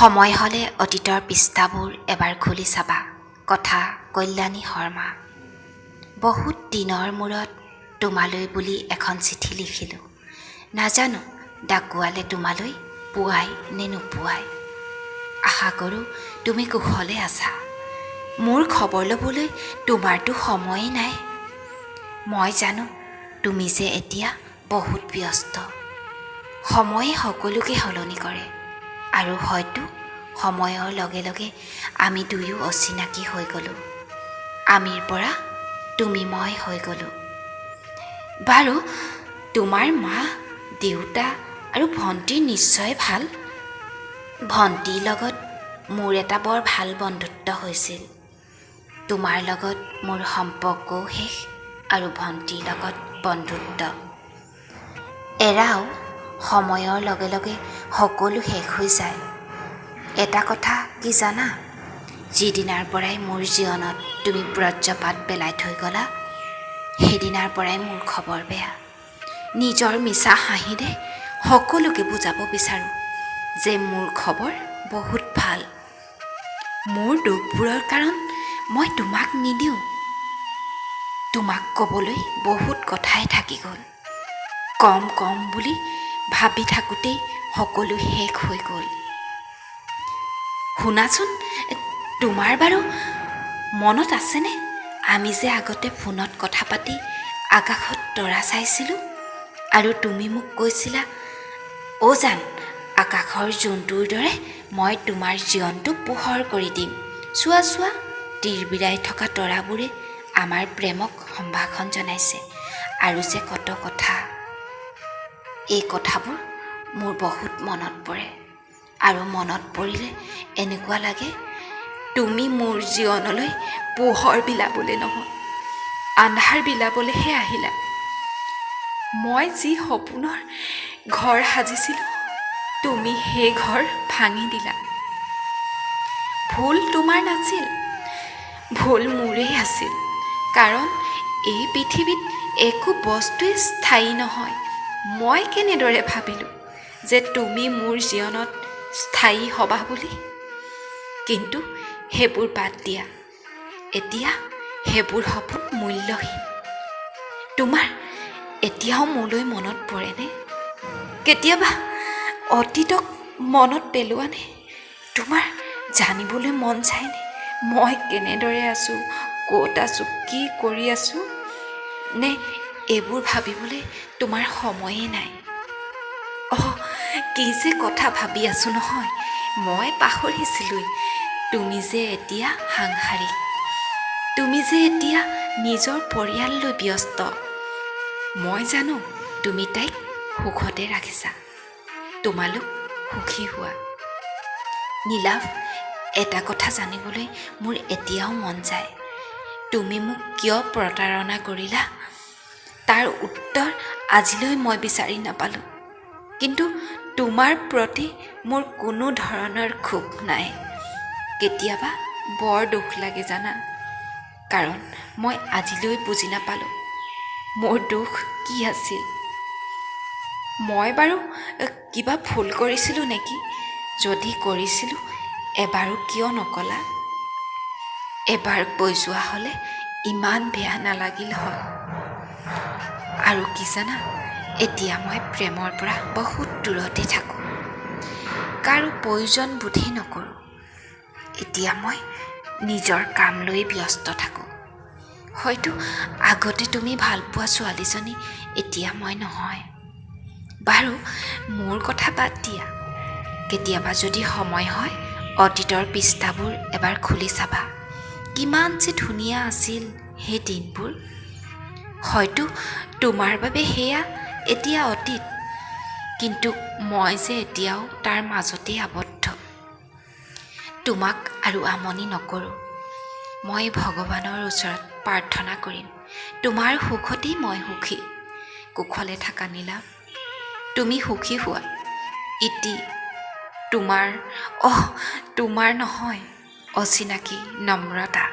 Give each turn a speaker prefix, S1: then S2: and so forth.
S1: সময় হ'লে অতীতৰ পৃষ্ঠাবোৰ এবাৰ খুলি চাবা। কথা কল্যাণী শৰ্মা। বহুত দিনৰ মূৰত তোমালৈ বুলি এখন চিঠি লিখিলোঁ। নাজানো ডাকুৱালে তোমালৈ পুৱাই নে নোপোৱাই। আশা কৰোঁ তুমি কুশলে আছা। মোৰ খবৰ ল'বলৈ তোমাৰতো সময়েই নাই। মই জানো তুমি যে এতিয়া বহুত ব্যস্ত। সময়ে সকলোকে সলনি কৰে আৰু হয়তো সময়ৰ লগে লগে আমি দুয়ো অচিনাকি হৈ গ'লোঁ। আমিৰ পৰা তুমি মই হৈ গ'লোঁ। বাৰু তোমাৰ মা, দেউতা আৰু ভণ্টিৰ নিশ্চয় ভাল। ভণ্টিৰ লগত মোৰ এটা বৰ ভাল বন্ধুত্ব হৈছিল। তোমাৰ লগত মোৰ সম্পৰ্কও শেষ আৰু ভণ্টিৰ লগত বন্ধুত্ব। এৰাও সময়ৰ লগে লগে সকলো শেষ হৈ যায়। এটা কথা কি জানা? যিদিনাৰ পৰাই মোৰ জীৱনত তুমি বজ্ৰপাত পেলাই থৈ গ'লা, সেইদিনাৰ পৰাই মোৰ খবৰ বেয়া। নিজৰ মিছা হাঁহিৰে সকলোকে বুজাব বিচাৰোঁ যে মোৰ খবৰ বহুত ভাল। মোৰ দুখবোৰৰ কাৰণ মই তোমাক নিদিওঁ। তোমাক ক'বলৈ বহুত কথাই থাকি গ'ল। কম বুলি ভাবি থাকোঁতেই সকলো শেষ হৈ গ'ল। শুনাচোন, তোমাৰ বাৰু মনত আছেনে আমি যে আগতে ফোনত কথা পাতি আকাশত তৰা চাইছিলোঁ আৰু তুমি মোক কৈছিলা, অ' জান, আকাশৰ জোনটোৰ দৰে মই তোমাৰ জীৱনটো পোহৰ কৰি দিম। চোৱা তিৰবিৰাই থকা তৰাবোৰে আমাৰ প্ৰেমক সম্ভাষণ জনাইছে আৰু যে কত কথা। এই কথাবোৰ মোৰ বহুত মনত পৰে আৰু মনত পৰিলে এনেকুৱা লাগে তুমি মোৰ জীৱনলৈ পোহৰ বিলাবলৈ নহয়, আন্ধাৰ বিলাবলৈহে আহিলা। মই যি সপোনৰ ঘৰ সাজিছিলোঁ, তুমি সেই ঘৰ ভাঙি দিলা। ভুল তোমাৰ নাছিল, ভুল মোৰেই আছিল। কাৰণ এই পৃথিৱীত একো বস্তুৱেই স্থায়ী নহয়। মই কেনেদৰে ভাবিলোঁ যে তুমি মোৰ জীৱনত স্থায়ী হ'বা বুলি। কিন্তু সেইবোৰ বাদ দিয়া, এতিয়া সেইবোৰ সপোন মূল্যহীন। তোমাৰ এতিয়াও মোলৈ মনত পৰেনে? কেতিয়াবা অতীতক মনত পেলোৱানে? তোমাৰ জানিবলৈ মন যায়নে মই কেনেদৰে আছোঁ, ক'ত আছোঁ, কি কৰি আছোঁ? নে এইবোৰ ভাবিবলৈ তোমাৰ সময়েই নাই? কি যে কথা ভাবি আছোঁ নহয়, মই পাহৰিছিলোঁৱেই। তুমি যে এতিয়া সাংসাৰিক, তুমি যে এতিয়া নিজৰ পৰিয়াল লৈ ব্যস্ত। মই জানো তুমি তাইক সুখতে ৰাখিছা। তোমালোক সুখী হোৱা। নীলাভ, এটা কথা জানিবলৈ মোৰ এতিয়াও মন যায়। তুমি মোক কিয় প্ৰতাৰণা কৰিলা তাৰ উত্তৰ আজিলৈ মই বিচাৰি নাপালোঁ। কিন্তু তোমাৰ প্ৰতি মোৰ কোনো ধৰণৰ ক্ষোভ নাই। কেতিয়াবা বৰ দুখ লাগে জানা, কাৰণ মই আজিলৈ বুজি নাপালোঁ মোৰ দুখ কি আছিল। মই বাৰু কিবা ভুল কৰিছিলোঁ নেকি? যদি কৰিছিলোঁ এবাৰো কিয় নকলা? এবাৰ কৈ যোৱা হ'লে ইমান বেয়া নালাগিল হয়। আৰু কি জানা, এতিয়া মই প্ৰেমৰ পৰা বহুত দূৰতে থাকোঁ, কাৰো প্ৰয়োজন বোধেই নকৰোঁ। এতিয়া মই নিজৰ কাম লৈ ব্যস্ত থাকোঁ। হয়তো আগতে তুমি ভাল পোৱা ছোৱালীজনী এতিয়া মই নহয়। বাৰু মোৰ কথা বাদ দিয়া। কেতিয়াবা যদি সময় হয় অতীতৰ পৃষ্ঠাবোৰ এবাৰ খুলি চাবা। কিমান যে ধুনীয়া আছিল সেই দিনবোৰ। হয়তো তোমাৰ বাবে সেয়া এতিয়া অতীত, কিন্তু মই যে এতিয়াও তাৰ মাজতেই আবদ্ধ। তোমাক আৰু আমনি নকৰোঁ। মই ভগৱানৰ ওচৰত প্ৰাৰ্থনা কৰিম তোমাৰ সুখতেই মই সুখী। কুশলে থাকা নীলাভ, তুমি সুখী হোৱা। ইতি তোমাৰ নহয়, অচিনাকি নম্ৰতা।